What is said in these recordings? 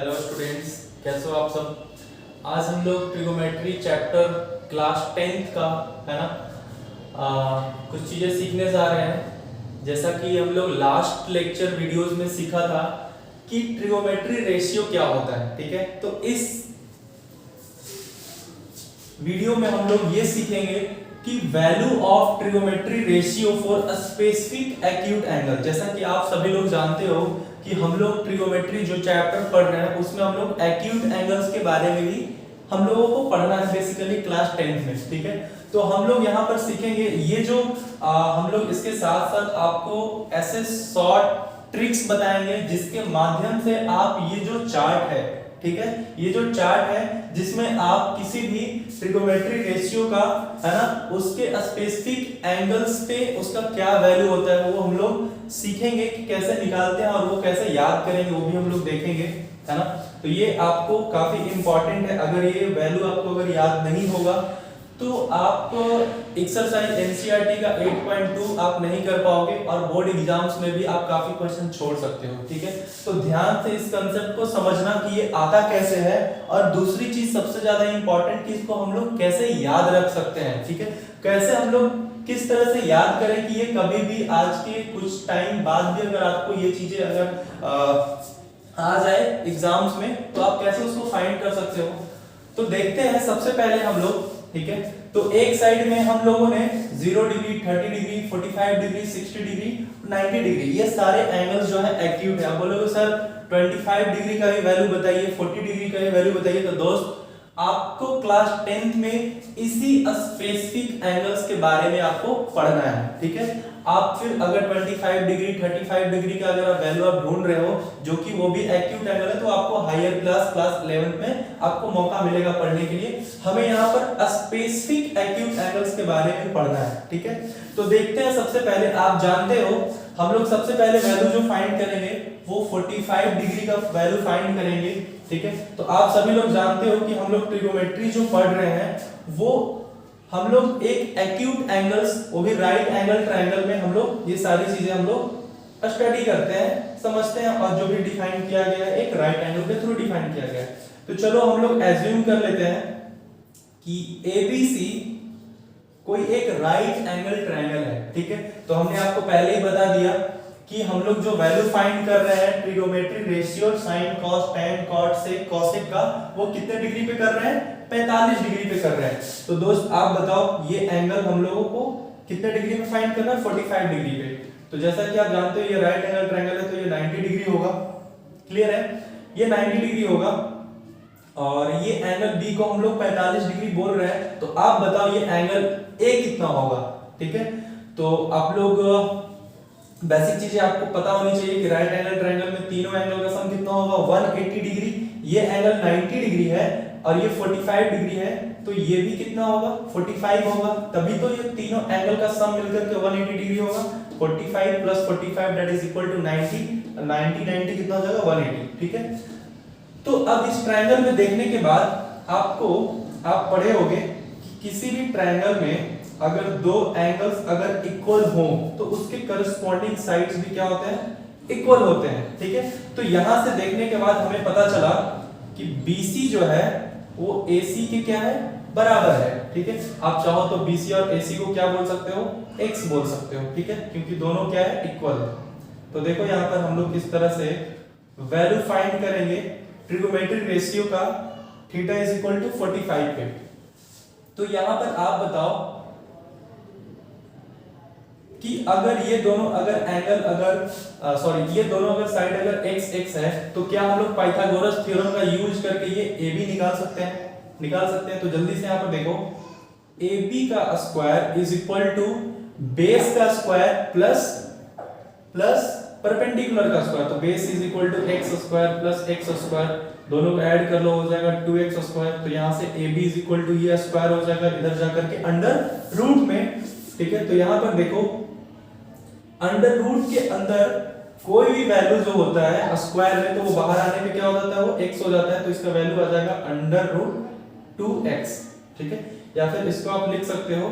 Hello students, कैसे हो आप सब। आज हम लोग ट्रिगोमेट्री चैप्टर क्लास 10th का है ना कुछ चीज़ें सीखने जा रहे हैं। जैसा कि हम लोग लास्ट लेक्चर वीडियोस में सीखा था कि ट्रिगोमेट्री रेशियो क्या होता है, ठीक है। तो इस वीडियो में हम लोग ये सीखेंगे कि value of trigonometry ratio for a specific acute angle. जैसा कि आप सभी लोग जानते हो कि हम लोग ट्रिगोमेट्री जो चैप्टर पढ़ रहे हैं उसमें हम लोग एक्यूट एंगल्स के बारे में भी हम लोगों को पढ़ना है बेसिकली क्लास 10th में, ठीक है। तो हम लोग यहाँ पर सीखेंगे ये जो हम लोग इसके साथ साथ आपको ऐसे शॉर्ट ट्रिक्स बताएंगे जिसके माध्यम से आप ये जो चार्ट है, ठीक है, ये जो चार्ट है जिसमें आप किसी भी ट्रिगोमेट्री रेशियो का है ना उसके स्पेसिफिक एंगल्स पे उसका क्या वैल्यू होता है वो हम लोग सीखेंगे कि कैसे निकालते हैं और वो कैसे याद करेंगे वो भी हम लोग देखेंगे, है ना। तो ये आपको काफी इंपॉर्टेंट है। अगर ये वैल्यू आपको अगर याद नहीं होगा तो आप एक्सरसाइज एनसीईआरटी का 8.2 आप नहीं कर पाओगे और बोर्ड एग्जाम्स में भी आप काफी क्वेश्चन छोड़ सकते हो, ठीक है। तो ध्यान से इस कंसेप्ट को समझना कि ये आता कैसे है और दूसरी चीज सबसे ज्यादा इंपॉर्टेंट कि इसको हम लोग कैसे याद रख सकते हैं, ठीक है। कैसे हम लोग किस तरह से याद करें कि ये कभी भी आज के कुछ टाइम बाद भी अगर आपको ये चीजें अगर आ जाए एग्जाम्स में तो आप कैसे उसको फाइंड कर सकते हो। तो देखते हैं सबसे पहले हम लोग, ठीक है। तो एक साइड में हम लोगों ने 0 degree, 30 degree, 45 degree, 60 degree, 90 degree ये सारे एंगल्स जो है एक्यूट है। आप बोलोगे सर 25 डिग्री का भी वैल्यू बताइए, 40 डिग्री का भी वैल्यू बताइए। तो दोस्त आपको क्लास 10th में इसी स्पेसिफिक एंगल्स के बारे में आपको पढ़ना है, ठीक है। आप फिर अगर 25 डिग्री, 35 डिग्री का अगर आप वैल्यू आप ढूंढ रहे हो जो कि वो भी एक्यूट एंगल है तो आपको हायर क्लास 11th में आपको मौका मिलेगा पढ़ने के लिए। हमें यहाँ पर स्पेसिफिक एक्यूट एंगल्स के बारे में पढ़ना है, ठीक है। तो देखते हैं सबसे पहले, आप जानते हो हम लोग सबसे पहले वैल्यू जो फाइंड करेंगे वो 45 डिग्री का वैल्यू फाइंड करेंगे, ठीक है। तो आप सभी लोग जानते हो कि हम लोग ट्रिगोमेट्री जो पढ़ रहे हैं वो हम लोग एक एक्यूट एंगल्स वो भी राइट एंगल ट्रायंगल में हम लोग ये सारी चीजें हम लोग स्टडी करते हैं, समझते हैं और जो भी डिफाइन किया गया है एक राइट एंगल के थ्रू डिफाइन किया गया है। तो चलो हम लोग एज्यूम कर लेते हैं कि ABC कोई एक राइट एंगल ट्रायंगल है, ठीक है। तो हमने आपको पहले ही बता दिया कि हम लोग जो वैल्यू फाइंड कर रहे हैं trigonometry ratio sin cos tan cot sec cosec का वो कितने डिग्री पे कर रहे हैं, 45 डिग्री पे कर रहे हैं। तो दोस्त आप बताओ ये एंगल हम लोगों को कितने डिग्री में फाइंड करना है, 45 डिग्री पे। तो जैसा कि आप जानते हो ये राइट एंगल ट्रायंगल है तो ये 90 डिग्री होगा, क्लियर है। ये 90 डिग्री होगा और ये एंगल B को हम लोग 45 डिग्री बोल रहे हैं। तो आप बताओ ये एंगल A कितना होगा, ठीक है। तो आप लोग बेसिक चीजें आपको पता होनी चाहिए कि राइट एंगल ट्रायंगल में तीनों एंगल का सम कितना होगा 180 डिग्री। ये एंगल 90 डिग्री है और ये 45 डिग्री है तो ये भी कितना होगा 45 होगा। तभी तो ये तीनों एंगल का सम मिलकर के 180 डिग्री होगा। 45 plus 45 that is equal to 90। 90 कितना हो जाएगा 180, ठीक है। तो अब इस ट्रायंगल में देखने के बाद आपको आप पढ़े होंगे कि किसी भी ट्रायंगल में अगर दो एंगल्स अगर इक्वल हो तो उसके करस्पॉन्डिंग साइड्स भी क्या होते हैं, इक्वल होते हैं, ठीक है। तो यहां से देखने के बाद हमें पता चला कि BC जो है वो AC के क्या है, बराबर है, ठीक है। आप चाहो तो BC और AC को क्या बोल सकते हो, x बोल सकते हो, ठीक है, क्योंकि दोनों क्या है, इक्वल है। तो देखो यहां पर हम लोग किस तरह से वैल्यू फाइंड करेंगे ट्रिगोमेट्री रेशियो का थीटा इज इक्वल टू 45 पे। तो यहां पर आप बताओ कि अगर ये दोनों अगर एंगल अगर ये दोनों अगर साइड अगर x है तो क्या हम लोग पाइथागोरस थ्योरम का यूज करके ये AB निकाल सकते हैं। तो जल्दी से यहां पर देखो AB का square is equal to base का स्क्वायर प्लस परपेंडिकुलर का स्क्वायर। तो base is equal to x square plus x square, दोनों को ऐड कर लो हो जाएगा 2x स्क्वायर। तो यहां से AB इज इक्वल टू ये स्क्वायर हो जाएगा इधर जाकर के अंडर रूट में, ठीक है। तो यहां पर देखो अंडर रूट के अंदर कोई भी वैल्यू जो होता है स्क्वायर में तो वो बाहर आने पे क्या हो जाता है, वो x हो जाता है। तो इसका वैल्यू आ जाएगा अंडर रूट 2x, ठीक है। या फिर इसको आप लिख सकते हो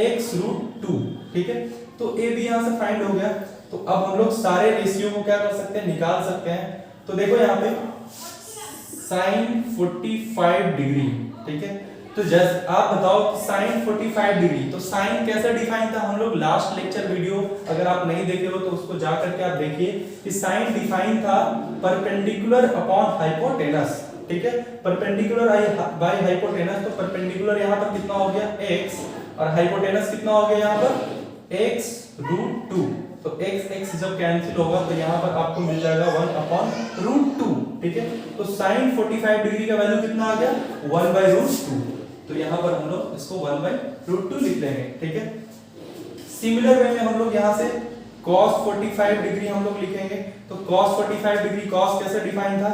x रूट 2, ठीक है। तो a भी यहां से फाइंड हो गया। तो अब हम लोग सारे रेशियो को क्या कर सकते हैं, निकाल सकते हैं। तो देखो यहाँ पे साइन 45 डिग्री, ठीक है। तो जैसे आप बताओ साइन 45 डिग्री, तो साइन कैसे डिफाइन था, हम लोग लास्ट लेक्चर वीडियो अगर आप नहीं देखे हो तो उसको जा करके आप देखिए कि साइन डिफाइन था परपेंडिकुलर अपॉन हाइपोटेनस, ठीक है। परपेंडिकुलर बाय हाइपोटेनस, तो परपेंडिकुलर यहाँ पर कितना हो गया x और हाइपोटेनस कितना हो गया यहाँ पर x रूट 2। तो x x जब कैंसिल होगा तो यहाँ पर आपको मिल जाएगा 1 अपॉन रूट 2, ठीक है। तो साइन 45 डिग्री का वैल्यू कितना आ गया 1 बाय रूट 2। तो यहाँ पर हम लोग इसको 1 बाय रूट 2 लिख लेंगे, ठीक है। सिमिलर वे में हम लोग यहाँ से cos 45 डिग्री हम लोग लिखेंगे। तो cos 45 डिग्री, cos कैसे डिफाइन था,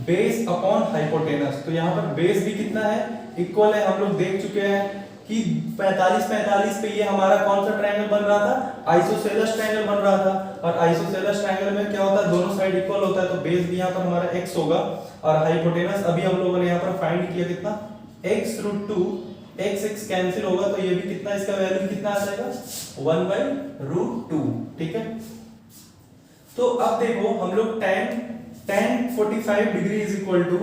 बेस अपॉन हाइपोटेनस। तो यहाँ पर बेस भी कितना है, इक्वल है। हम लोग देख चुके हैं कि 45 पे ये हमारा कौन सा ट्रायंगल बन रहा था, आइसोसेलेस ट्रायंगल बन रहा था। और आइसोसेलेस ट्रायंगल में क्या होता है, दोनों साइड इक्वल होता है, तो बेस भी यहाँ पर हमारा x होगा। और हाइपोटेनस अभी हम लोगों ने यहाँ पर फाइंड किया कितना, x रूट 2, x कैंसिल होगा तो ये भी कितना, इसका वैल्यू कितना आ जाएगा 1 बाय रूट 2, ठीक है। तो अब देखो हम लोग tan 45 degree is equal to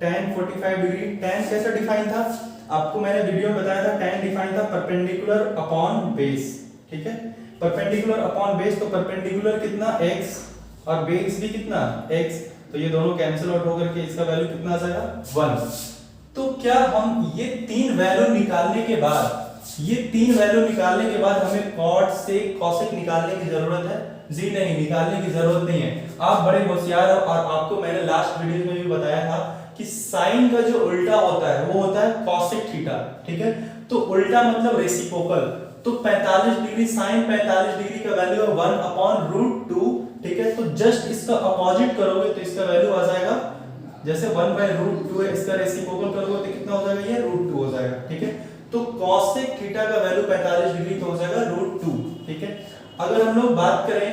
tan 45 degree, tan कैसे डिफाइन था, आपको मैंने वीडियो में बताया था tan डिफाइन था परपेंडिकुलर अपॉन बेस, ठीक है। परपेंडिकुलर अपॉन बेस, तो परपेंडिकुलर कितना x और बेस भी कितना x, तो ये दोनों कैंसिल आउट होकर के इसका वैल्यू कितना आ जाएगा 1। तो क्या हम ये तीन वैल्यू निकालने के बाद हमें cot sec cosec निकालने की जरूरत है, जी नहीं, निकालने की जरूरत नहीं है। आप बड़े होशियार हो और आपको मैंने लास्ट वीडियो में भी बताया था कि साइन का जो उल्टा होता है वो होता है cosec थीटा, ठीक है। तो उल्टा मतलब रेसिप्रोकल, तो 45 डिग्री साइन 45 डिग्री का वैल्यू है 1 अपॉन रूट 2, ठीक है। तो जस्ट इसका अपोजिट करोगे तो इसका वैल्यू आ जाएगा, जैसे 1 बाय रूट 2 है, इसका रेसिप्रोकल करोगे तो कितना हो जाएगा, ये रूट 2 हो जाएगा, ठीक है। तो cosec थीटा का वैल्यू 45 डिग्री तो हो जाएगा रूट 2, ठीक है। अगर हम लोग बात करें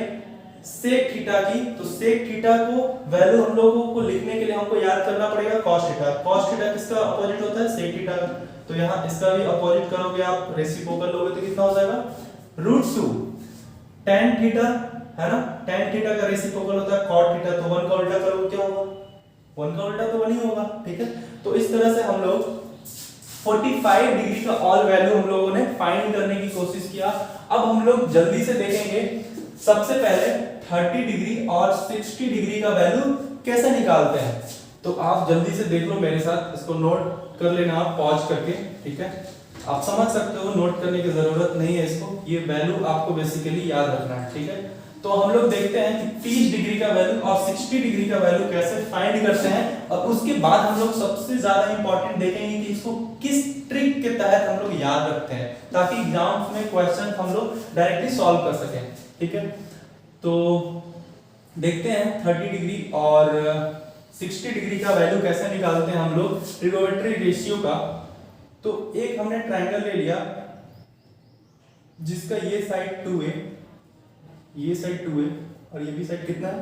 sec थीटा की, तो sec थीटा को वैल्यू हम लोगों को लिखने के लिए हमको याद करना पड़ेगा cos थीटा। cos थीटा किसका अपोजिट होता है, sec थीटा का। तो यहाँ इसका भी अपोजिट करोगे आप, रेसिप्रोकल लोगे तो कितना हो जाएगा रूट 2। tan थीटा है ना, tan थीटा का रेसिप्रोकल होता है cot थीटा, तो 1 का उल्टा करोगे क्या होगा, 1 का उल्टा तो 1 ही होगा, ठीक है। तो इस तरह से हम लोग 45 डिग्री का ऑल वैल्यू हम लोगों ने फाइंड करने की कोशिश किया। अब हम लोग जल्दी से देखेंगे, सबसे पहले 30 डिग्री और 60 डिग्री का वैल्यू कैसे निकालते हैं। तो आप जल्दी से देख लो मेरे साथ, इसको नोट कर लेना आप पॉज करके, ठीक है। आप समझ सकते हो, नोट करने की जरूरत नहीं है इसको, ये वैल्यू आपको बेसिकली याद रखना है, ठीक है। तो हम लोग देखते हैं कि 30 डिग्री का वैल्यू और 60 डिग्री का वैल्यू कैसे फाइंड करते हैं, और उसके बाद हम लोग सबसे ज्यादा इंपॉर्टेंट देखेंगे कि इसको किस ट्रिक के तहत हम लोग याद रखते हैं, ताकि एग्जाम्स में क्वेश्चन हम लोग डायरेक्टली सॉल्व कर सकें, ठीक है। तो देखते हैं 30 डिग्री और 60 डिग्री का वैल्यू कैसे निकालते हैं हम लोग ट्रिगोनोमेट्री रेशियो का। तो एक हमने ट्रायंगल ले लिया जिसका ये साइड 2 है, ये साइड 2 है और ये भी साइड कितना है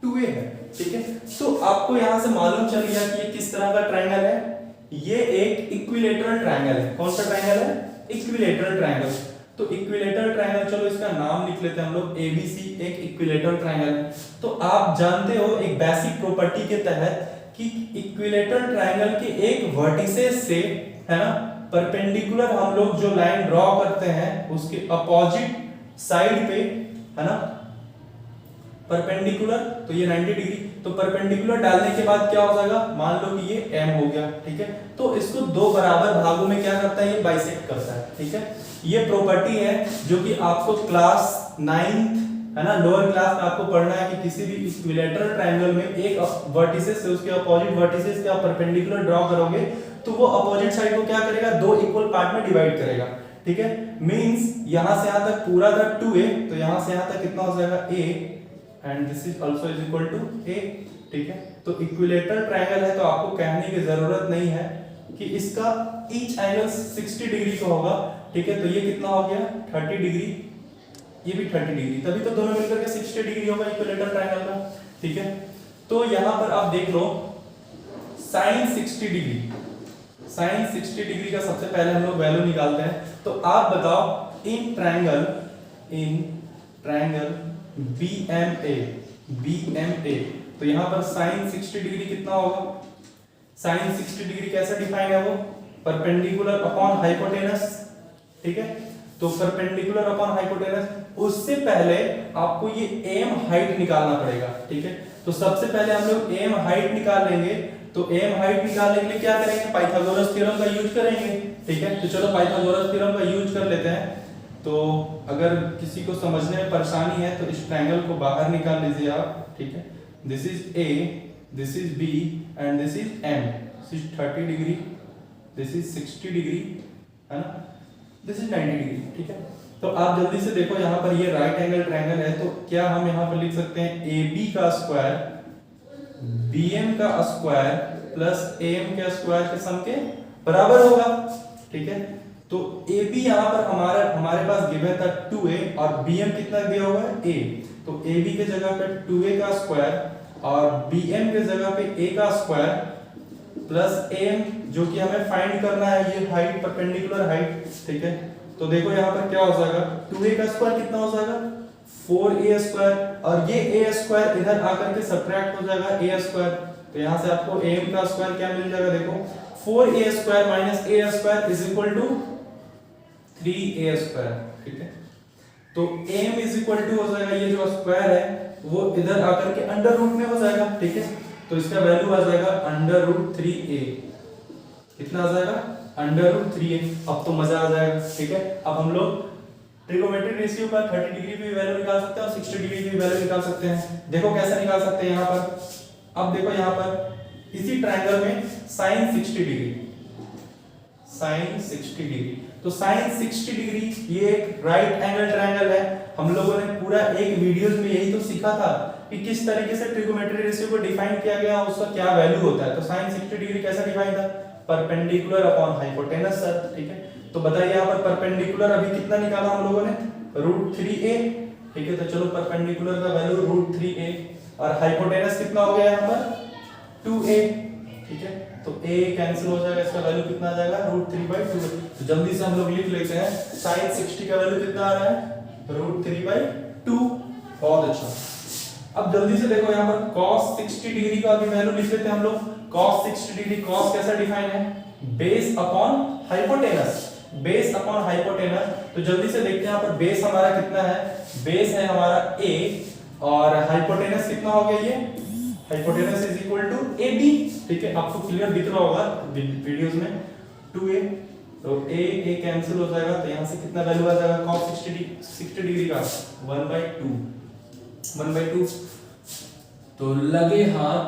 2a है, ठीक है। तो आपको यहां से मालूम चल गया कि ये किस तरह का ट्रायंगल है, ये एक इक्विलैटरल ट्रायंगल है। कौन सा ट्रायंगल है, इक्विलैटरल ट्रायंगल। तो इक्विलैटरल ट्रायंगल, चलो इसका नाम लिख लेते हैं हम लोग, एबीसी एक इक्विलैटरल ट्रायंगल है। तो आप जानते हो एक बेसिक प्रॉपर्टी के तहत कि इक्विलैटरल ट्रायंगल के एक वर्टिसेस से, है ना, परपेंडिकुलर हम लोग जो लाइन ड्रॉ करते हैं उसके अपोजिट साइड पे, है ना, परपेंडिकुलर, तो ये 90 डिग्री, तो परपेंडिकुलर डालने के बाद क्या हो जाएगा, मान लो कि ये m हो गया, ठीक है। तो इसको दो बराबर भागों में क्या करता है, ये बाइसेक्ट करता है, ठीक है। ये प्रॉपर्टी है जो कि आपको क्लास 9th, है ना, लोअर क्लास में आपको पढ़ना है कि किसी भी इक्विलैटरल ट्रायंगल में एक वर्टिसेस से उसके अपोजिट वर्टिसेस के आप परपेंडिकुलर ड्रॉ करोगे तो वो अपोजिट साइड को क्या करेगा, दो इक्वल पार्ट में डिवाइड करेगा, ठीक है। मींस यहां से यहां तक पूरा था 2a, तो यहां से यहां तक कितना हो जाएगा a, and this is also is equal to a, ठीक है। तो इक्विलैटरल ट्रायंगल है तो आपको कहने की जरूरत नहीं है कि इसका ईच एंगल 60 डिग्री का होगा, ठीक है। तो ये कितना हो गया 30 डिग्री, ये भी 30 डिग्री, तभी तो दोनों मिलकर के 60 डिग्री होगा इक्विलैटरल ट्रायंगल का, ठीक है। तो यहां पर आप देख लो sin 60 डिग्री, sin 60 डिग्री का सबसे पहले हम लोग वैल्यू निकालते हैं। तो आप बताओ इन ट्रायंगल BMA तो यहाँ पर साइन 60 डिग्री कितना होगा, साइन 60 डिग्री कैसे डिफाइन है वो, परपेंडिकुलर अपॉन हाइपोटेनस, ठीक है। तो परपेंडिकुलर अपॉन हाइपोटेनस, उससे पहले आपको ये एम हाइट निकालना पड़ेगा, ठीक है। तो सबसे पहले हम लोग एम हाइट निकाल लेंगे। तो एम हाइट निकालने के लिए क्या करेंगे, पाइथागोरस थ्योरम का यूज करेंगे, ठीक है। तो चलो पाइथागोरस थ्योरम का यूज कर लेते हैं। तो अगर किसी को समझने में परेशानी है तो इस ट्रायंगल को बाहर निकाल लीजिए आप, ठीक है। This is A, this is B and this is M. This is 30 degree, this is 60 degree, है ना, दिस इज 90 डिग्री, ठीक है। तो आप जल्दी से देखो यहाँ पर ये राइट एंगल ट्रायंगल है, तो क्या हम यहाँ पर लिख सकते हैं AB का स्क्वायर BM का स्क्वायर प्लस AM के स्क्वायर के सम के बराबर होगा, ठीक है। तो AB यहाँ पर हमारे पास गिवन था 2A और BM कितना दिया हुआ है A। तो AB के जगह पे 2A का स्क्वायर और BM के जगह पे A का स्क्वायर प्लस AM जो कि हमें फाइंड करना है ये हाइट, परपेंडिकुलर हाइट, ठीक है। तो देखो यहाँ पर क्या हो जाएगा, 2A का स्क्वायर कितना हो जाएगा 4A स्क्वायर और ये A स्क्वायर इधर आकर के सब्ट्रैक्ट हो जाएगा A स्क्वायर। तो यहाँ से आपको AM का स्क्वायर क्या मिल जाएगा, देखो 4A square minus A square is equal to 3A square, ठीक है। तो AM इज इक्वल टू हो जाएगा ये जो स्क्वायर है वो इधर आकर के अंडर रूट में हो जाएगा, ठीक है। तो इसका वैल्यू आ जाएगा अंडर रूट 3A, कितना आ जाएगा अंडर रूट 3A। अब तो मजा आ जाएगा, ठीक है। अब हम लोग ट्रिगोनोमेट्रिक रेशियो का 30 डिग्री पे वैल्यू निकाल सकते हैं और 60 डिग्री पे वैल्यू निकाल सकते हैं। देखो कैसे निकाल सकते हैं यहाँ पर। अब देखो यहाँ पर इसी ट्रायंगल में साइन 60 डिग्री, साइन 60 डिग्री, तो साइन 60 डिग्री ये एक राइट एंगल ट्रायंगल है। हम लोगों ने पूरा एक वीडियोस में यही तो सीखा था कि किस तरीके से ट्रिगोनोमेट्रिक रेशियो को डिफाइन किया गया, उसका क्या वैल्यू होता है। तो साइन 60 डिग्री कैसे डिफाइन था, परपेंडिकुलर अपॉन हाइपोटेनस सर, ठीक है। तो बताइए यहाँ पर परपेंडिकुलर अभी कितना निकाला हम लोगों ने, रूट 3A, ठीक है। तो चलो परपेंडिकुलर का वैल्यू रूट 3A और हाइपोटेनस कितना हो गया यहाँ पर 2A, ठीक है। तो A कैंसिल हो जाएगा, इसका वैल्यू कितना आ जाएगा रूट 3/2। तो जल्दी से हम लोग लिख लेते हैं साइन 60 का वैल्यू कितना आ रहा है रूट 3/2। बहुत अच्छा। अब जल्दी से देखो यहाँ पर cos 60 डिग्री का भी वैल्यू लिख लेते हैं हम लोग। cos 60 डिग्री, cos कैसा डिफाइन है, base upon hypotenuse, base upon hypotenuse. तो जल्दी से देखते हैं यहाँ पर बेस हमारा कितना है, बेस है हमारा A और हाइपोटेनस कितना हो गया, ये hypotenuse is equal to AB, ठीक है। आपको क्लियर दिख रहा होगा वीडियोस में 2A। तो A कैंसिल हो जाएगा, तो यहाँ से कितना वैल्यू आ जाएगा cos 60 डिग्री का 1/2। तो लगे हाथ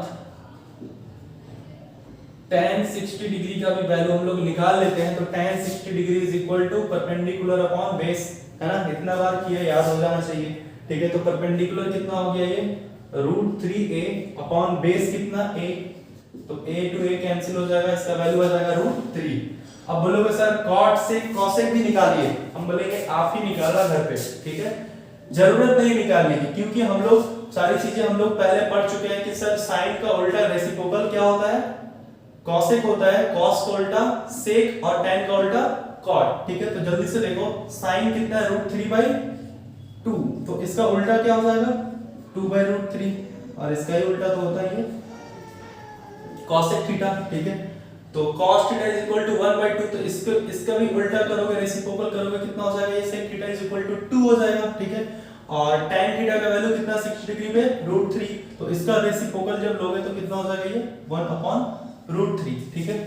tan 60 डिग्री का भी वैल्यू हम लोग निकाल लेते हैं। तो tan 60 degree is equal to perpendicular upon base, है ना, इतना बार किया याद हो जाना चाहिए, ठीक है। तो परपेंडिकुलर कितना हो गया ये रूट 3A अपॉन बेस कितना A, तो A to A कैंसिल हो जाएगा, इसका वैल्यू आ जाएगा रूट 3। अब बोलोगे सर कॉट से कोसेक भी निकालिए, हम बोलेंगे आप ही निकाला घर पे, ठीक है। जरूरत नहीं निकालने की, क्योंकि हम लोग सारी चीजें हम लोग पहले पढ़ चुके हैं कि सर साइन का उल्टा रेसिप्रोकल क्या होता है, कॉसेक होता है, कॉस का उल्टा सेक और tan का उल्टा कॉट, ठीक है। तो जल्दी से देखो साइन कितना है रूट 3/2, तो इसका उल्टा क्या हो जाएगा 2/√3 और इसका ही उल्टा तो होता है ये cosec थीटा, ठीक है। तो cos theta is equal to 1/2, तो इसका भी उल्टा करोगे, रेसिप्रोकल करोगे, कितना हो जाएगा ये sec theta is equal to 2 हो जाएगा, ठीक है। और tan थीटा का वैल्यू कितना 60 डिग्री पे √3, तो इसका रेसिप्रोकल जब लोगे तो कितना हो जाएगा ये 1/√3, ठीक है।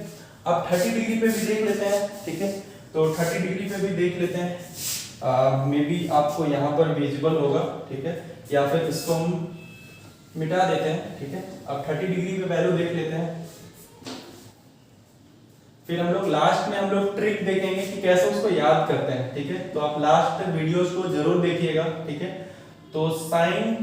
अब 30 डिग्री पे भी देख लेते हैं, ठीक है। तो 30 डिग्री पे भी देख लेते हैं, मे बी आपको यहाँ पर विजिबल होगा, ठीक है, या फिर इसको हम मिटा देते हैं, ठीक है। अब 30 डिग्री पे वैल्यू देख लेते हैं, फिर हम लोग लास्ट में हम लोग ट्रिक देखेंगे कि कैसे उसको याद करते हैं, ठीक है। तो आप लास्ट वीडियोस को जरूर देखिएगा, ठीक है। तो साइन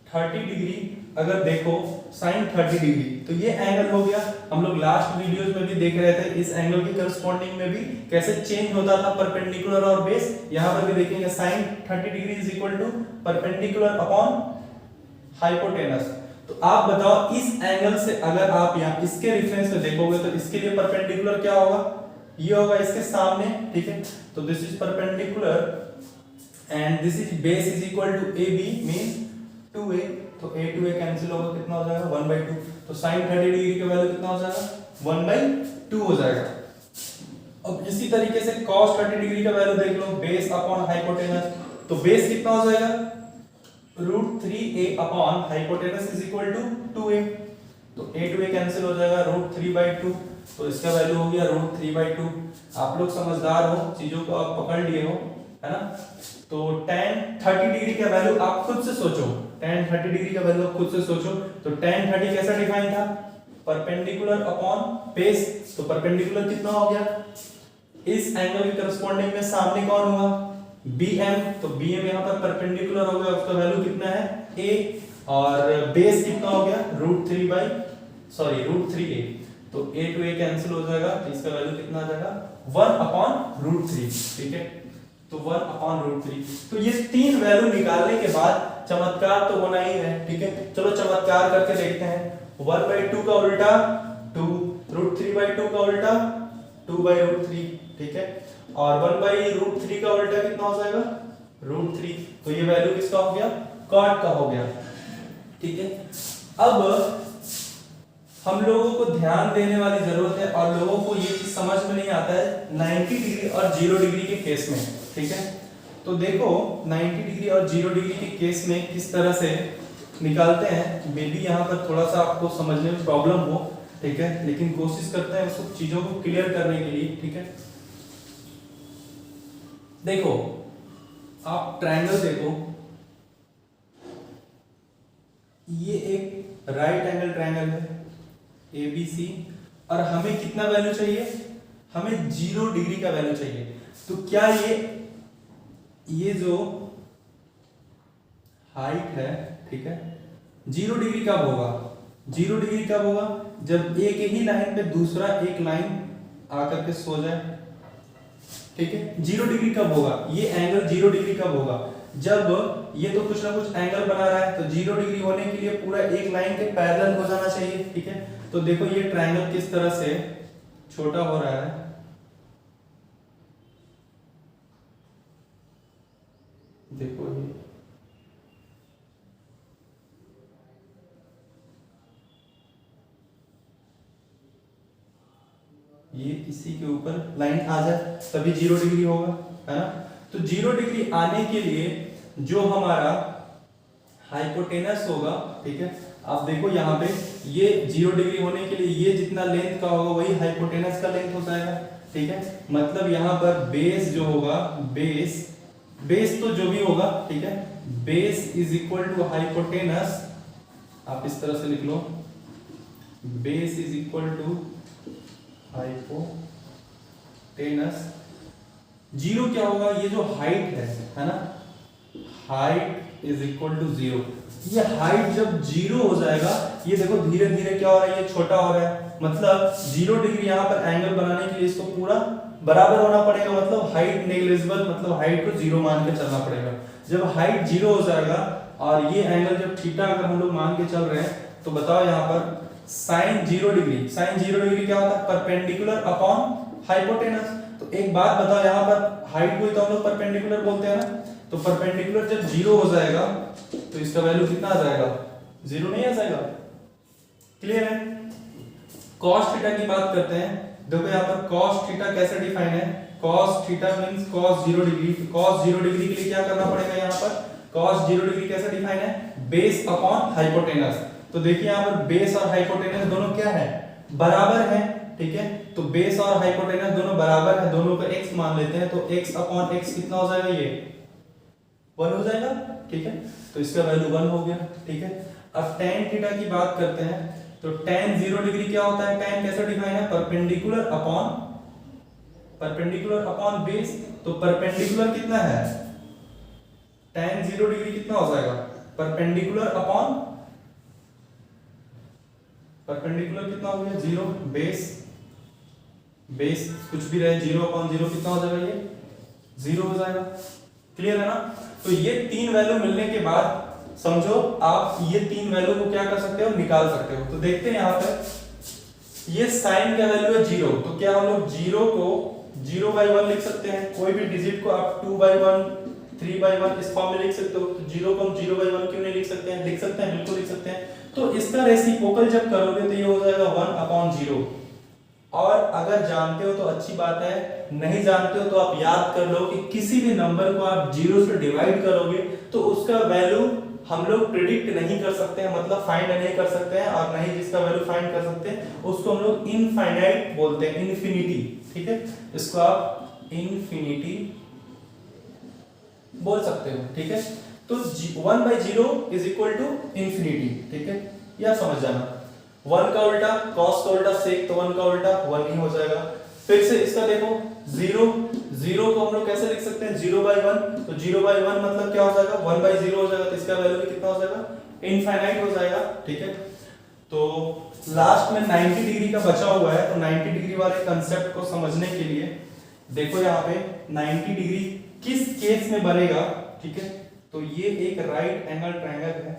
30 डिग्री अगर देखो साइन 30 डिग्री, तो ये एंगल हो गया, हम लोग लास्ट वीडियोस में भी देख रहे थे इस एंगल के करस्पॉन्डिंग में भी कैसे चेंज होता था परपेंडिकुलर और बेस। यहां पर भी देखेंगे sine 30 degree is equal to perpendicular upon hypotenuse. तो आप बताओ इस एंगल से अगर आप यहां इसके रेफरेंस में देखोगे तो इसके लिए परपेंडिकुलर क्या होगा, ये होगा इसके सामने, ठीक है। तो this is perpendicular and this is base is equal to AB means 2a, तो a to a कैंसिल होगा, कितना हो जाएगा 1/2। तो sin 30 डिग्री का वैल्यू कितना हो जाएगा 1/2 हो जाएगा। अब इसी तरीके से cos 30 डिग्री का वैल्यू देख लो, बेस अपॉन हाइपोटेनस, तो बेस कितना हो जाएगा √3a upon hypotenuse is equal to 2a, तो a to a कैंसिल हो जाएगा √3/2, तो इसका वैल्यू हो गया √3/2। आप लोग समझदार हो, चीजों को आप पकड़ लिए हो, है ना। तो tan 30 डिग्री का वैल्यू आप खुद से सोचो, tan 30 डिग्री का वैल्यू आप खुद से सोचो। तो tan 30 कैसा डिफाइन था, परपेंडिकुलर अपॉन बेस, तो परपेंडिकुलर कितना हो गया, इस एंगल के करस्पॉन्डिंग में सामने कौन हुआ BM, तो BM यहां पर परपेंडिकुलर हो गया, उसका वैल्यू कितना है a, और बेस कितना हो गया √3a, तो a to a कैंसिल हो जाएगा, तो इसका वैल्यू कितना आ जाएगा 1/√3, ठीक है। तो 1/√3, तो ये तीन वैल्यू निकालने के बाद चमत्कार तो होना ही है, ठीक है। चलो चमत्कार करके देखते हैं। 1/2 का उल्टा 2, √3/2 का उल्टा 2/√3, ठीक है। और 1/√3 का उल्टा कितना हो जाएगा √3, तो ये वैल्यू किसका हो गया cot का हो गया, ठीक है। अब हम लोगों को ध्यान देने वाली जरूरत है, और लोगों को ये चीज समझ में नहीं आता है 90 डिग्री और 0 डिग्री के केस में, ठीक है। तो देखो 90 डिग्री और 0 डिग्री के केस में किस तरह से निकालते हैं, मे बी यहाँ पर थोड़ा सा आपको समझने में प्रॉब्लम हो, ठीक है, लेकिन कोशिश करते हैं उसको चीजों को क्लियर करने के लिए, ठीक है। देखो आप ट्रायंगल देखो, ये एक राइट एंगल ट्रायंगल है ABC, और हमें कितना वैल्यू चाहिए, हमें 0 डिग्री का वैल्यू चाहिए। तो क्या ये जो हाइट है, ठीक है, 0 डिग्री कब होगा, 0 डिग्री कब होगा जब एक ही लाइन पे दूसरा एक लाइन आकर के सो जाए, ठीक है। 0 डिग्री कब होगा, ये एंगल 0 डिग्री कब होगा, जब ये तो कुछ ना कुछ एंगल बना रहा है, तो 0 डिग्री होने के लिए पूरा एक लाइन के पैरेलल हो जाना चाहिए, ठीक है। तो देखो ये ट्रायंगल किस तरह से छोटा हो रहा है, देखो ये इसी के ऊपर लाइन आ जाए तभी 0 डिग्री होगा, है ना। तो 0 डिग्री आने के लिए जो हमारा हाइपोटेनस होगा, ठीक है, आप देखो यहाँ पे ये 0 डिग्री होने के लिए ये जितना लेंथ का होगा वही हाइपोटेनस का लेंथ हो जाएगा, ठीक है। मतलब यहाँ पर बेस जो होगा, बेस तो जो भी होगा, ठीक है, base is equal to hypotenuse, आप इस तरह से लिख लो, base is equal to hypotenuse. 0 क्या होगा, ये जो हाइट है ना, हाइट इज इक्वल टू 0। ये हाइट जब 0 हो जाएगा, ये देखो धीरे धीरे क्या हो रहा है, ये छोटा हो रहा है, मतलब 0 डिग्री यहाँ पर एंगल बनाने के लिए इसको पूरा बराबर होना पड़ेगा, मतलब हाइट नेग्लिजिबल, मतलब हाइट को 0 मान के चलना पड़ेगा। जब हाइट 0 हो जाएगा और ये एंगल जब थीटा अगर हम लोग मान के चल रहे हैं, तो बताओ यहाँ पर sin 0 डिग्री, sin 0 डिग्री क्या होता है, परपेंडिकुलर अपॉन हाइपोटेनस। तो एक बात बताओ, यहाँ पर हाइट को तो हम लोग परपेंडिकुलर बोलते हैं ना, तो परपेंडिकुलर जब 0 हो जाएगा तो इसका वैल्यू कितना आ जाएगा, 0 नहीं आ जाएगा, क्लियर है। cos थीटा की बात करते हैं, देखो यहाँ पर cos थीटा कैसे डिफाइन है, cos theta means cos 0 degree. cos 0 degree के लिए क्या करना पड़ेगा, यहाँ पर cos 0 डिग्री कैसे डिफाइन है, बेस अपॉन हाइपोटेनस। तो देखिए यहाँ पर बेस और हाइपोटेनस दोनों क्या है, बराबर है, ठीक है। तो बेस और हाइपोटेनस दोनों बराबर है, दोनों का x मान लेते हैं, तो x अपॉन x कितना हो जाएगा, ये 1 हो जाएगा, ठीक है। तो इसका वैल्यू 1 हो गया, ठीक है। अब tan थीटा की बात करते हैं, तो tan 0 डिग्री क्या होता है, tan कैसे डिफाइन है, परपेंडिकुलर अपॉन बेस। तो परपेंडिकुलर कितना है, tan 0 डिग्री कितना हो जाएगा, परपेंडिकुलर कितना हो गया 0, बेस कुछ भी रहे 0 अपॉन 0 कितना हो जाएगा, ये 0 हो जाएगा, क्लियर है ना। तो ये तीन वैल्यू मिलने के बाद समझो आप ये तीन वैल्यू को क्या कर सकते हो, निकाल सकते हो। तो देखते हैं यहाँ पे ये साइन का वैल्यू है 0, तो क्या हम लोग 0 को 0/1 लिख सकते हैं, कोई भी डिजिट को आप 2/1 3/1 इस फॉर्म में लिख सकते हो। तो 0 को हम 0/1 क्यों नहीं लिख सकते हैं? लिख सकते हैं, बिल्कुल लिख सकते हैं। तो इसका रेसिप्रोकल जब करोगे तो ये हो जाएगा 1/0। और अगर जानते हो तो अच्छी बात है, नहीं जानते हो तो आप याद कर लो कि किसी भी नंबर को आप 0 से डिवाइड करोगे तो उसका वैल्यू हम लोग प्रिडिक्ट नहीं कर सकते हैं, मतलब फाइंड नहीं कर सकते हैं, और नहीं जिसका वैल्यू फाइंड कर सकते हैं उसको हम लोग इनफाइनाइट बोलते हैं, इन्फिनिटी। ठीक है, इसको आप इन्फिनिटी बोल सकते हो। ठीक है, तो 1/0 इज इक्वल टू इन्फिनिटी। ठीक है, यह समझ जाना। 1 का उल्टा cos का उल्टा sec, तो 1 का उल्टा 1 ही हो जाएगा। फिर से इसका देखो 0 को हम लोग कैसे लिख सकते हैं? 0/1, तो 0/1 मतलब क्या हो जाएगा? 1/0 हो जाएगा। तो इसका वैल्यू भी कितना हो जाएगा? इनफाइनाइट हो जाएगा। ठीक है, तो लास्ट में 90 डिग्री का बचा हुआ है, तो 90 डिग्री वाले कंसेप्ट को समझने के लिए देखो यहाँ पे 90 डिग्री किस केस में बनेगा। ठीक है, तो ये एक राइट एंगल ट्रायंगल है।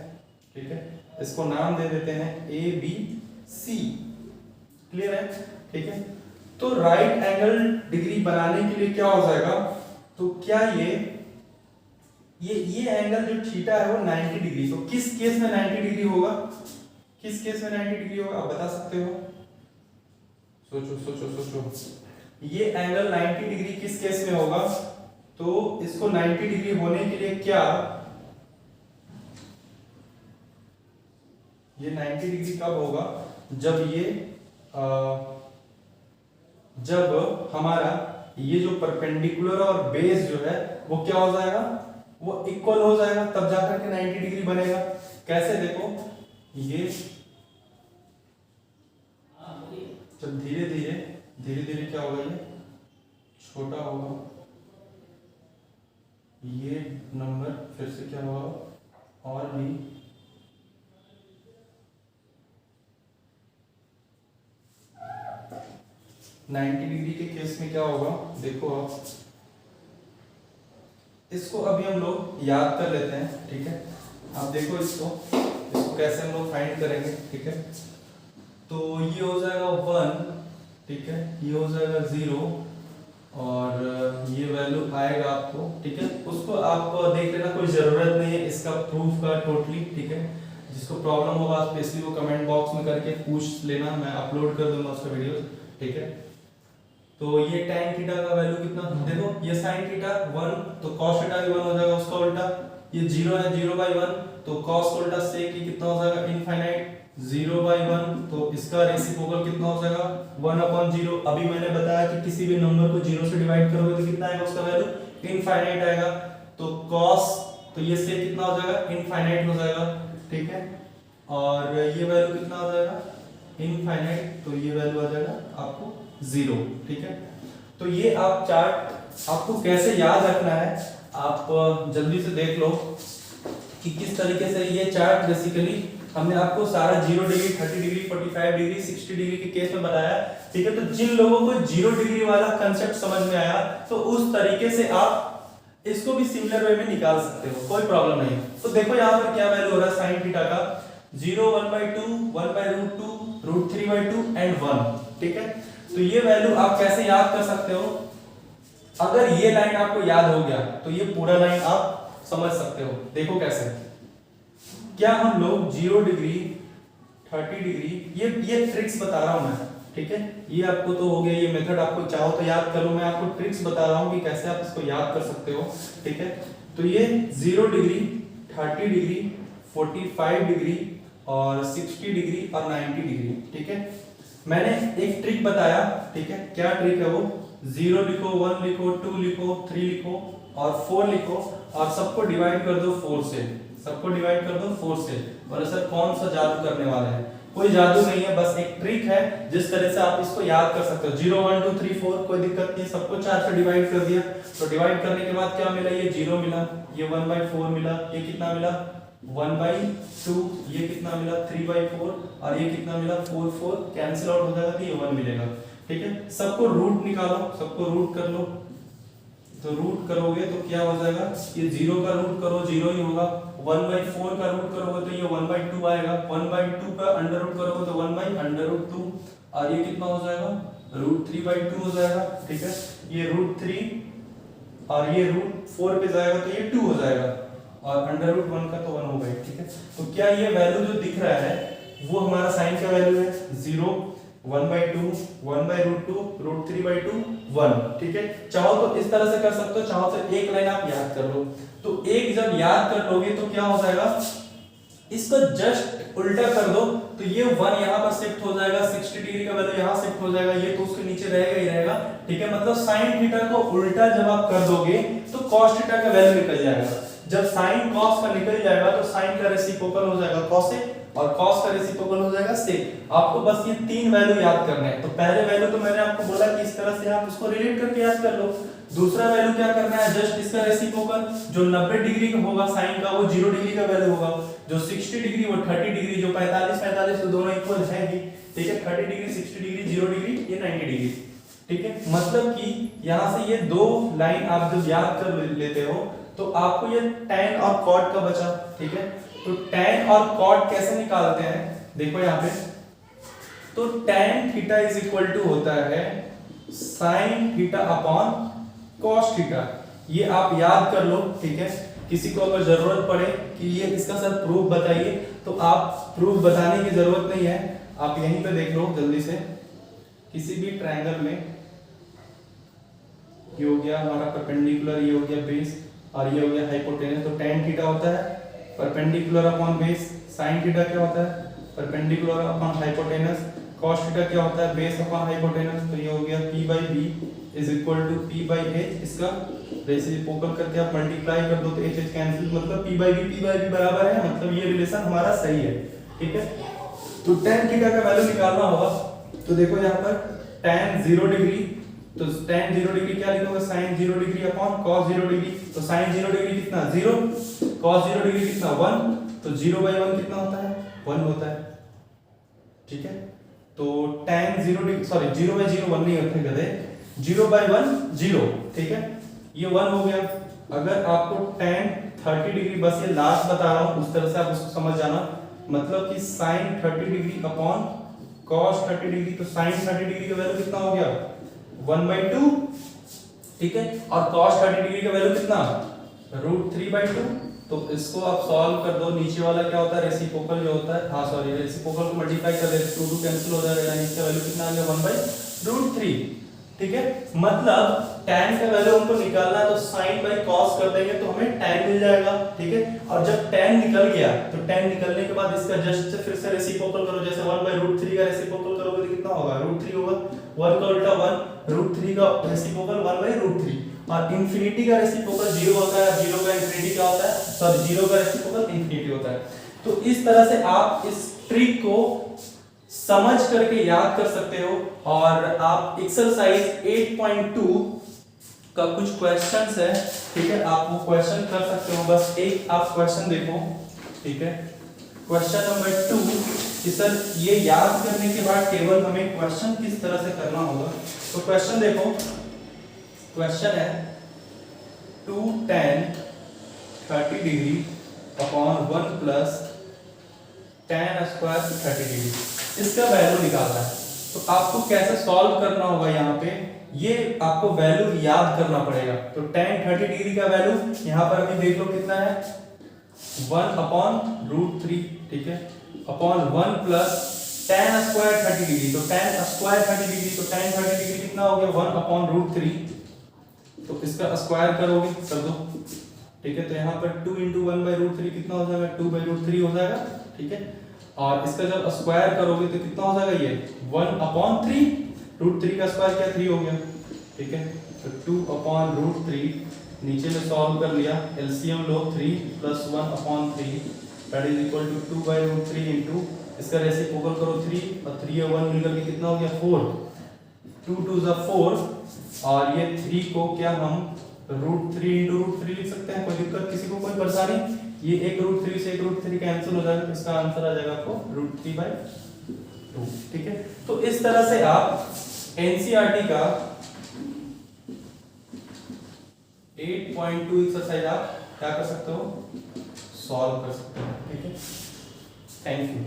ठीक है, इसको नाम दे देते हैं ABC। क्लियर है? ठीक है, तो राइट एंगल डिग्री बनाने के लिए क्या हो जाएगा? तो क्या ये एंगल जो थीटा है वो 90 डिग्री, तो किस केस में 90 डिग्री होगा? किस केस में 90 डिग्री होगा आप बता सकते हो? सोचो सोचो सोचो। ये एंगल 90 डिग्री किस केस में होगा? तो इसको 90 डिग्री होने के लिए क्या, ये 90 डिग्री कब होगा? जब हमारा ये जो परपेंडिकुलर और बेस जो है वो क्या हो जाएगा? वो इक्वल हो जाएगा, तब जाकर के 90 डिग्री बनेगा। कैसे? देखो, ये जब धीरे धीरे क्या होगा? ये छोटा होगा, ये नंबर फिर से क्या होगा? और भी 90 डिग्री के केस में क्या होगा? देखो आप इसको अभी हम लोग याद कर लेते हैं। ठीक है, आप देखो इसको कैसे हम लोग फाइंड करेंगे। ठीक है, तो ये हो जाएगा 1। ठीक है, ये हो जाएगा 0 और ये वैल्यू आएगा आपको। ठीक है, उसको आप देख लेना, कोई जरूरत नहीं है इसका प्रूफ का टोटली। ठीक है, जिसको प्रॉब्लम होगा स्पेशली वो कमेंट बॉक्स में करके पूछ लेना, मैं अपलोड कर दूंगा उसका वीडियो। ठीक है, तो ये tan थीटा का वैल्यू कितना? देखो ये sin थीटा 1, तो cos थीटा भी 1 हो जाएगा, उसका उल्टा ये 0 है, 0/1, तो cos का उल्टा sec की कितना हो जाएगा? इनफाइनाइट। 0/1, तो इसका रेसिप्रोकल कितना हो जाएगा? 1/0। अभी मैंने बताया कि किसी भी नंबर को 0 से डिवाइड करोगे तो कितना आएगा उसका वैल्यू? इनफाइनाइट आएगा। तो cos, तो ये sec कितना हो जाएगा? इनफाइनाइट हो जाएगा। ठीक है, और ये वैल्यू कितना हो जाएगा? इनफाइनाइट, तो ये वैल्यू आ जाएगा आपको 0। ठीक है, तो ये आप चार्ट आपको कैसे याद रखना है, आप जल्दी से देख लो कि किस तरीके से ये चार्ट बेसिकली हमने आपको सारा 0 डिग्री, 30 डिग्री, 45 डिग्री, 60 डिग्री के केस में बताया। ठीक है, तो जिन लोगों को 0 डिग्री वाला कंसेप्ट समझ में आया तो उस तरीके से आप इसको भी सिमिलर वे में निकाल सकते हो, कोई प्रॉब्लम नहीं। तो देखो यहाँ पर क्या वैल्यू हो रहा है sin थीटा का? 0, 1/2, 1/√2, √3/2 एंड 1। ठीक है, तो ये वैल्यू आप कैसे याद कर सकते हो? अगर ये लाइन आपको याद हो गया तो ये पूरा लाइन आप समझ सकते हो। देखो कैसे, क्या हम लोग 0 डिग्री, 30 डिग्री, ये ट्रिक्स बता रहा हूं मैं। ठीक है, ये आपको तो हो गया, ये मेथड आपको चाहो तो याद करो, मैं आपको ट्रिक्स बता रहा हूं कि कैसे आप इसको याद कर सकते हो। ठीक है, तो ये 0 डिग्री, 30 डिग्री, 45 डिग्री और 60 डिग्री और 90 डिग्री। ठीक है, मैंने एक ट्रिक बताया। ठीक है, क्या ट्रिक है वो? 0 लिखो, 1 लिखो, 2 लिखो, 3 लिखो और 4 लिखो और सबको डिवाइड कर दो 4 से। सबको डिवाइड कर दो 4 से। और सर कौन सा जादू करने वाले हैं? कोई जादू नहीं है, बस एक ट्रिक है जिस तरह से आप इसको याद कर सकते हो। 0, 1, 2, 3, 4 कोई दिक्कत नहीं, सबको 4 से डिवाइड कर दिया। तो डिवाइड करने के बाद क्या मिला? ये 0 मिला, ये 1/4 मिला, ये कितना मिला? 1/2, ये कितना मिला? 3/4 और ये कितना मिला? 4 कैंसिल आउट हो जाएगा तो ये 1 मिलेगा। ठीक है, सबको रूट निकालो, सबको रूट कर लो। तो रूट करोगे तो क्या हो जाएगा? ये 0 का रूट करो 0 ही होगा, 1/4 का रूट करोगे तो ये 1/2 आएगा, 1/2 का अंडर रूट करोगे तो 1/√2 और ये कितना हो जाएगा? √3/2 हो जाएगा। ठीक है, ये √3 और ये √4 पे जाएगा तो ये 2 हो जाएगा, और √1 का तो 1 होगा ही, ठीक है। तो क्या ये वैल्यू जो दिख रहा है वो हमारा साइन का वैल्यू है 0, 1/2, 1/√2, √3/2, 1, ठीक है। चाहो तो इस तरह से कर सकते हो, चाहो तो एक लाइन आप याद कर लो। तो एक जब याद कर लोगे तो क्या हो जाएगा, इसको जस्ट उल्टा कर दो तो ये 1 यहाँ पर शिफ्ट हो जाएगा, 60 डिग्री का वैल्यू यहाँ शिफ्ट हो जाएगा, ये तो उसके नीचे रहेगा ही रहेगा, ठीक है। मतलब साइन थीटा को उल्टा जब आप कर दोगे तो cos थीटा का वैल्यू निकल जाएगा। जब साइन cos का निकल जाएगा तो साइन का रेसिप्रोकल हो जाएगा cos से, और cos का रेसिप्रोकल हो जाएगा sec। आपको बस ये तीन वैल्यू याद करना है। तो पहले वैल्यू तो मैंने आपको बोला कि इस तरह से आप उसको रिलेट करके याद कर लो। दूसरा वैल्यू क्या करना है, जस्ट इसका रेसिप्रोकल, जो 90 डिग्री का होगा साइन का वो 0 डिग्री का वैल्यू होगा, जो 60 डिग्री वो 30 डिग्री, जो 45 तो दोनों इक्वल है ही, ठीक है। 30 डिग्री 60 डिग्री 0 डिग्री ये 90 डिग्री, ठीक है। मतलब कि यहाँ से ये दो लाइन आप जब याद कर लेते हो तो आपको ये tan और cot का बचा, ठीक है। तो tan और cot कैसे निकालते हैं, देखो यहाँ पे, तो tan theta is equal to होता है sin theta upon cos theta. ये आप याद कर लो, ठीक है। किसी को अगर जरूरत पड़े कि ये इसका सर प्रूफ बताइए तो आप प्रूफ बताने की जरूरत नहीं है, आप यहीं पे देख लो जल्दी से। किसी भी ट्रायंगल में ये हो गया हमारा परपेंडिकुलर, ये हो गया बेस, और ये हो गया हाइपोटेनस। तो tan थीटा होता है perpendicular upon base, sin theta क्या होता है perpendicular upon hypotenuse, cos theta क्या होता है बेस अपॉन हाइपोटेनस। तो ये हो गया p/b is equal to p/h। इसका रेसिप्रोकल करके आप मल्टीप्लाई कर दो तो h कैंसिल, मतलब p/b बराबर है, मतलब ये रिलेशन हमारा सही है, ठीक है। तो tan थीटा का वैल्यू निकालना होगा। तो देखो यहाँ पर tan 0 डिग्री, तो tan 0 डिग्री क्या लिखोगे sin 0 degree upon cos 0 degree. तो sin 0 डिग्री कितना 0, cos 0 डिग्री कितना 1, तो 0/1 कितना होता है 1 होता है, ठीक है। तो tan 0 डिग्री, सॉरी 0/0 1 नहीं होता गधे, 0/1 0, ठीक है। ये 1 हो गया। अगर आपको tan 30 डिग्री, बस ये लास्ट बता रहा हूं उस तरह से आप उसको समझ जाना, मतलब कि sin 30 degree upon cos 30 degree, तो sin 30 डिग्री का वैल्यू कितना हो गया 1/2, ठीक है। और cos 30 डिग्री का वैल्यू कितना √3/2। तो इसको आप सॉल्व कर दो, नीचे वाला क्या होता है रेसिप्रोकल जो होता है, हाँ सॉरी रेसिप्रोकल को मल्टीप्लाई कर देते 2 कैंसिल हो जाएगा, यानी इसका वैल्यू कितना आ गया 1/√3, ठीक है। मतलब tan का वैल्यू हमको निकालना है तो sin/cos कर देंगे तो हमें tan मिल जाएगा, ठीक है। और जब tan निकल गया तो tan निकलने के बाद इसका जस्ट से फिर से रेसिप्रोकल करो, जैसे 1/√3 का रेसिप्रोकल करोगे तो कितना होगा √3 होगा, 1 का उल्टा 1, √3 का रेसिप्रोकल 1/√3, और इंफिनिटी का रेसिप्रोकल 0 होता है, 0 का इंफिनिटी क्या होता है, सॉरी 0 का रेसिप्रोकल इंफिनिटी होता है। तो इस तरह से आप इस ट्रिक को समझ करके याद कर सकते हो। और आप एक्सरसाइज 8.2 का कुछ क्वेश्चंस है, ठीक है, आप वो क्वेश्चन कर सकते हो। बस एक आप क्वेश्चन देखो, ठीक है। क्वेश्चन नंबर 2 कि सर ये याद करने के बाद केवल हमें क्वेश्चन किस तरह से करना होगा। तो क्वेश्चन देखो, क्वेश्चन है 2 tan 30 degree upon 1 plus tan square 30 degree, इसका वैल्यू निकालना है। तो आपको कैसे सॉल्व करना होगा, यहाँ पे ये आपको वैल्यू याद करना पड़ेगा। तो tan 30 डिग्री का वैल्यू यहाँ पर अभी देख लो कितना है 1/√3, ठीक है, upon 1 plus tan square 30 degree. तो tan स्क्वायर 30 डिग्री, तो tan 30 डिग्री कितना हो गया 1/√3, तो इसका स्क्वायर करोगे कर दो, ठीक है। तो यहाँ पर 2 × 1/√3 कितना हो जाएगा 2/√3 हो जाएगा, ठीक है। और इसका जब स्क्वायर करोगे तो कितना हो जाएगा ये 1/3, √3 का स्क्वायर क्या 3 हो गया, ठीक है। तो 2/√3 नीचे में सॉल्व कर लिया, एलसीएम लो 3 + 1/3 that is equal to 2/√3 into इसका रेसिप्रोकल करो 3 और 3 और 1 मिलकर के कितना हो गया 4, 2 2 = 4, और ये 3 को क्या हम √3 × √3 लिख सकते हैं, कोई दिक्कत किसी को, कोई परेशानी। ये एक √3 से एक √3 कैंसिल हो जाएगा, तो इसका आंसर आ जाएगा आपको √3/2, ठीक है। तो इस तरह से आप एनसीईआरटी का 8.2 एक्सरसाइज आप क्या कर सकते हो, सॉल्व कर सकते हो, ठीक है। Thank you.